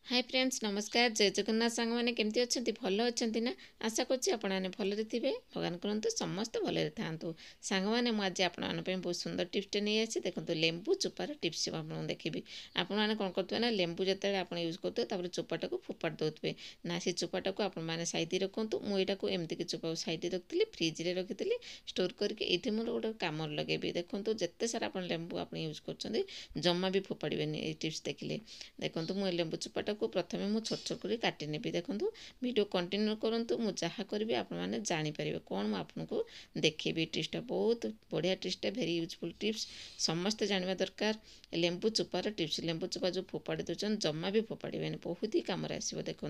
Hi friends नमस्कार जय जगन्नाथ सांग मैंने केमती अच्छा भल अच्छा ना आशा करुँच आपने भलरे थे भगवान करते समस्ते भलरे था सांग मैंने मुझे आपंप बहुत सुंदर टिप्सटे नहीं आसी देखो लेंबू चोपार टिप्स आपको देखी आपने कौन करेंगे ना लेंबू जो आप यूज करेंगे चोपाटा को फोपाड़ दौते ना से चोपाटा को आपने साइड रखु मुझा को एमती चोपा साइड रखी फ्रिज्रे रखी स्टोर करके ये मोर गोटे कम लगे देखो जिते सारा आप लेंबू आप यूज कर जमा भी फोपाड़े ये टिप्स देखिले देखो मुझे लेंबू चोपाटा को प्रथम मुझे छोट छोट कर काटी नेबी देखो वीडियो कंटिन्यू करूँ मुझे जहाँ करी आपने जापर कौन मुझको देखेबी टिप्सटा बहुत बढ़िया टिप्सटा भेरी यूजफुल टिप्स समस्ते जानवा दरकार लेंबू चोपार टिप्स लेंबू चोपा जो फोपाड़ी दूसरे जमा भी फोपाड़े बहुत ही कम आसो देखो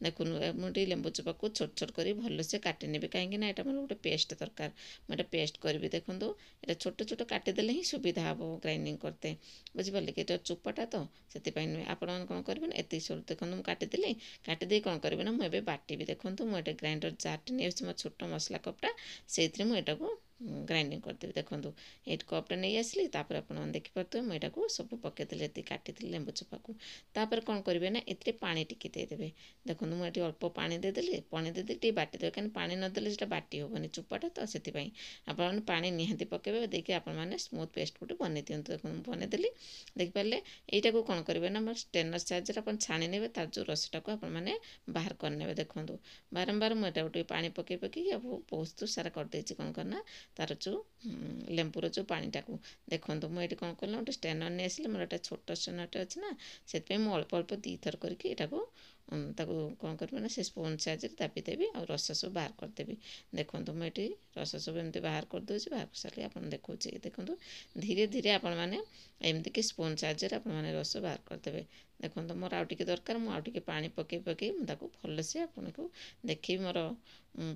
देखो मुझे लेंबू चोपा को छोट छोट कर भलसे काटी नेबी कहीं यहाँ मोर गोटे पेस्ट दरकार मुझे पेस्ट करी देखो ये छोट छोट काटिदेले ही सुविधा हम ग्राइंडिंग करते बुझिपारे कि चोपाटा तो से नुहे आप कौन करेंगे ना एत सब देखो मुझे काटिदेली काटिदे कौन करेंगे ना मुझे बाटी देखो मुझे ग्राइंडर जार नहीं मो छोट मसला कपटा से मुझे ग्राइंडिंग करदेवी देखो ये कपटा नहीं आसली आप देखिपे मुझे सब पकईदेली ये काटी लेंबू चोपा को तापर कौन करेंगे ना ये पानी टिके देदेवे देखो मुझे अल्प पानी देदेली पानी देदे बाटी कहीं पानी नदेले से बाटी हेनी चोपाटा तो से आपने पानी निहाती पकेबे देखिए आपने स्मूथ पेस्ट गोटे बन दिखाँ देखो बनईदेली देखिपारे यहीटा को कौन करेंगे ना स्टेनर साइज आप छाणी ने तार जो रसटा को आपने बाहर करने देखो बारंबार मुझे गोटे पानी पकई पकई बहुत सारा करदे कौन करना तार जो लेंबूर जो पानीटा को देखो मुझे कौन कल गोटे स्टेनर नहीं आसली मोर गोटे छोट स्टेनरटे अच्छे ना से अल्प अल्प दी थर करके कौन करेंगे ना से स्पून साइज दाबीदेवी और रस सब बाहर करदेवी देखो मुझे रस सब एमती बाहर करदे बाहर कर सारे आप देखो देखो धीरे धीरे आपण मैंने एमती कि स्पून साइज आपने रस बाहर करदे देखो मोर आउ टे दरकार मुझे पानी पकई पकई मुझे भलसे आपको देखी मोर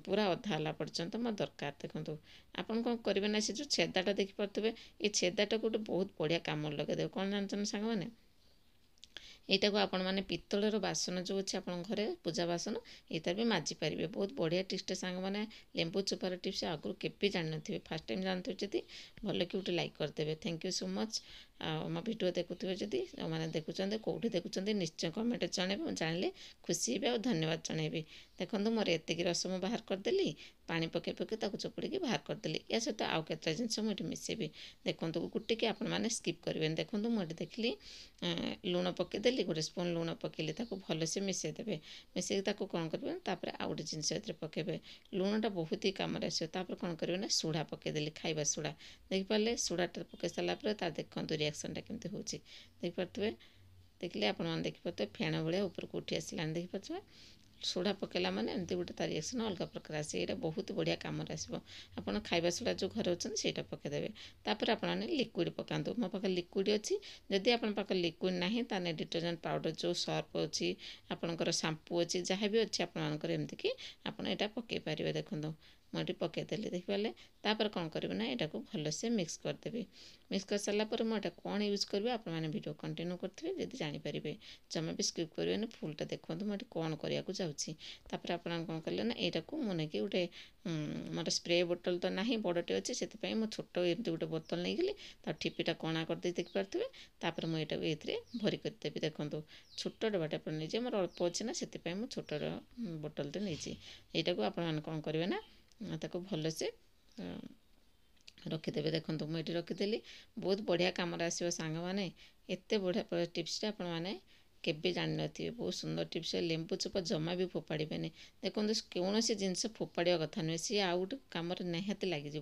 पूरा अधा है पर्यंत मोर दरकार देखो आपन कौन करेंगे ना से जो छेदाटा देखिपे ये छेदाटा गोटे बहुत बढ़िया कम लगेदेवे कौन जानते सांग मैंने यहीटा को आपण मैंने पितलर बासन जो अच्छे आप घरे पूजा बासन ये भी माजी पारे बहुत बढ़िया टिप्सटे सांग मैंने लेंबू चोपार टिप्स आगु के जान थे फास्ट टाइम जानते जदि भल कि गोटे लाइक करदेवे थैंक यू सो मच मो भिडियो देखुए जदि मैंने देखुं कौटी देखुं निश्चय कमेंट जनइबे जानिले खुशी हे और धन्यवाद जनइबी देखो मोर एतिक रस मुझे बाहर करदेली पानी पकई पकई चोपड़ी बाहर करदेली या सहित आउ केतटा जिनस मुझे मिसेबी देखो गुटिक आपने स्किप करेंगे देखो मुझे देखिली लुण पकईदेली गोटे स्पून लुण पकईली भलसे मिसेदेवे मिसे कौन करेंगे तापर आउ गोटे जिनस पकईबे लुणटा बहुत ही कम आसो कौन करेंगे ना सोडा पकईदेली खाଇବା सोडा देखिपारे सोडाटा पकई सारापर तार देखो रिएक्शनटा केमती हो देखिपे देखिले आप देखिपे फेण भाया ऊपर को उठी आसला देखिपे सोडा पकईला मैंने एमती गोटे तार रिएक्शन अलग प्रकार आसे यहाँ बहुत बढ़िया कम आसो आप खाଇବା सोडा जो घर अच्छे से पकईदेवे तापर आपने लिक्विड पकातु मो पाखे लिक्विड अच्छी जदि आप लिक्विड ना ताने डिटर्जेंट पाउडर जो सर्फ अच्छी आपंकर शैम्पू अच्छी जहाँ भी अच्छी आपर एमती कि आपड़ यहाँ पकई पारे देखो मुझे पकईदेली देखिपारे तापर कौन करेंगे ना यहाँ को भलसे मिक्स करदेवी मिक्स कर सारापर मुझे कौन यूज करेंगे आपने भिडियो कंटिन्यू करेंगे जब जानीपारे जमा भी स्किप करेंगे फुलटा देखो मुझे कौन करने को जाऊँगी आप कौन कले ना यहाँ को मुझे कि गोटे मोर स्प्रे बोतल तो ना बड़टे अच्छे से मुझे छोट एमती गोटे बोतल नहीं गली ठिपीटा कणा करदे देखिपे तापर मुझे ये भरी करदेवी देखो छोट डबाटे आप नहीं मोर अल्प अच्छे ना से मुझे छोट बोतलटे नहीं यहाँ को आप कौन करेंगे ना ताको भलसे रखीदेवे देखो मुझे रखीदेली बहुत बढ़िया कम आसो सांग मैंने एत बढ़िया टिप्सटा आप केबे जान नथिबे बहुत सुंदर टिप्स लेंबू चोपा जमा भी फोपाड़े देखो कौन सी जिनस फोपाड़ा कथा नुहे सी आउ गोटे कम निहाती लगे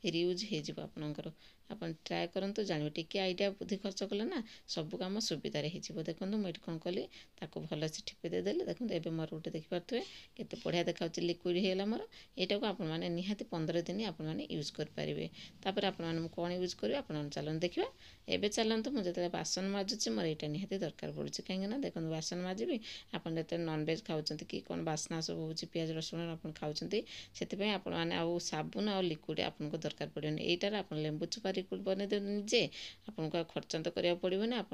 रियूज होपणकर आप ट्राए करूँ जानवे टी आइडिया बुद्धि खर्च कले ना सब कम सुविधार हो देखो मुझे कौन कली भलसे ठिपी देदेली देखो ये मोर गोटे देखिपे केते बढ़िया देखा लिक्विड होगा मोर यहाँ को आपने निहाती 15 दिन आपने यूज करेंगे तापर आपने कौन यूज करेंगे आप चलते देखा एवं चलते मुझे जो बासन माजुची मोर यहाँ निहाती दरकार पड़े कहीं ना देखो बासन माजिबी आप जो नॉनवेज खाऊँ कि कौन बासना सब हो पियाज रसुण आप खाऊँ से आपने आउ साबुन और लिक्विड आपको दरकार पड़े यहीटार आप लेंबू चोपा लिक्विड बनईदे निजे आपको खर्च तो करा पड़ोनी आप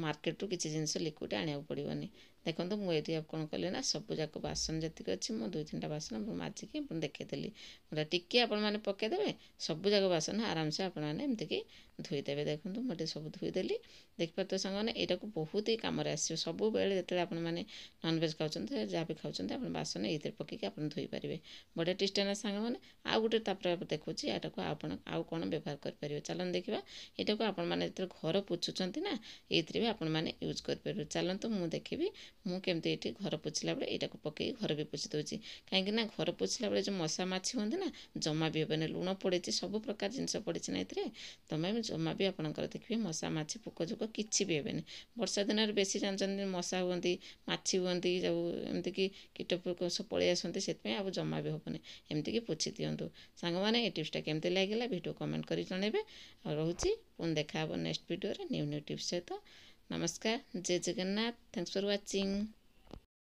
ମାର୍କେଟରୁ କିଛି ଜିନିଷ ଲିକ୍ୱିଡ଼ ଆଣିବାକୁ ପଡ଼ିବନି। ଦେଖନ୍ତୁ ମୁଁ ଏଇଠି କ'ଣ କଲି ନା ସବୁଯାକ ବାସନ ଯେତିକି ଅଛି ମୁଁ 2-3ଟା ବାସନ ମୁଁ ମାଜିକି ଆପଣ ଦେଖେଇଦେଲି। ପୁରା ଟିକିଏ ଆପଣମାନେ ପକାଇଦେବେ, ସବୁଯାକ ବାସନ ଆରାମସେ ଆପଣମାନେ ଏମିତିକି ଧୋଇଦେବେ। ଦେଖନ୍ତୁ ମୁଁ ଏଠି ସବୁ ଧୋଇଦେଲି। ଦେଖିପାରୁଥିବେ ସାଙ୍ଗମାନେ ଏଇଟାକୁ ବହୁତ ହି କାମରେ ଆସିବ। ସବୁବେଳେ ଯେତେବେଳେ ଆପଣମାନେ ନନଭେଜ୍ ଖାଉଛନ୍ତି, ଯାହା ବି ଖାଉଛନ୍ତି, ଆପଣ ବାସନ ଏଇଥିରେ ପକାଇକି ଆପଣ ଧୋଇପାରିବେ। ବଢ଼ିଆ ଟେଷ୍ଟି ନା ସାଙ୍ଗମାନେ। ଆଉ ଗୋଟେ ତାପରେ ଦେଖୁଛି ଏଇଟାକୁ ଆପଣ ଆଉ କ'ଣ ବ୍ୟବହାର କରିପାରିବେ। ଚାଲନ୍ତୁ ଦେଖିବା। ଏଇଟାକୁ ଆପଣମାନେ ଯେତେବେଳେ ଘର ପୋଛୁଛନ୍ତି ନା, ଏଇଥିରେ ବି ଆପଣମାନେ ୟୁଜ୍ କରିପାରିବେ। ଚାଲନ୍ତୁ ମୁଁ ଦେଖିବି ମୁଁ କେମିତି ଏଇଠି ଘର ପୋଛିଲା ବେଳେ ଏଇଟାକୁ ପକାଇକି ଘର ବି ପୋଛି ଦେଉଛି। କାହିଁକିନା ଘର ପୋଛିଲା ବେଳେ ଯେଉଁ ମଶା ମାଛି ହୁଅନ୍ତି ନା, ଜମା ବି ହେବନି। ଲୁଣ ପଡ଼ିଛି, ସବୁ ପ୍ରକାର ଜିନିଷ ପଡ଼ିଛି ନା ଏଥିରେ, ତମେ ଜମା ବି ଆପଣଙ୍କର ଦେଖିବେ ମଶା ମାଛି ପୋକ ଜୋକ କିଛି ବି ହେବେନି। ବର୍ଷା ଦିନରେ ବେଶୀ ଜାଣିଛନ୍ତି ମଶା ହୁଅନ୍ତି, ମାଛି ହୁଅନ୍ତି, ଯେଉଁ ଏମିତିକି କୀଟ ପୋକ ସବୁ ପଳେଇ ଆସନ୍ତି, ସେଥିପାଇଁ ଆଉ ଜମା ବି ହେବନି। ଏମିତିକି ପୋଛି ଦିଅନ୍ତୁ। ସାଙ୍ଗମାନେ ଏ ଟିପ୍ସଟା କେମିତି ଲାଗିଲା ଭିଡ଼ିଓ କମେଣ୍ଟ କରି ଜଣାଇବେ। ଆଉ ରହୁଛି, ପୁଣି ଦେଖା ହେବ ନେକ୍ସଟ ଭିଡ଼ିଓରେ ନ୍ୟୁ ନ୍ୟୁ ଟିପ୍ସ ସହିତ। ନମସ୍କାର, ଜୟ ଜଗନ୍ନାଥ, ଥ୍ୟାଙ୍କସ୍ ଫର୍ ୱାଚିଂ।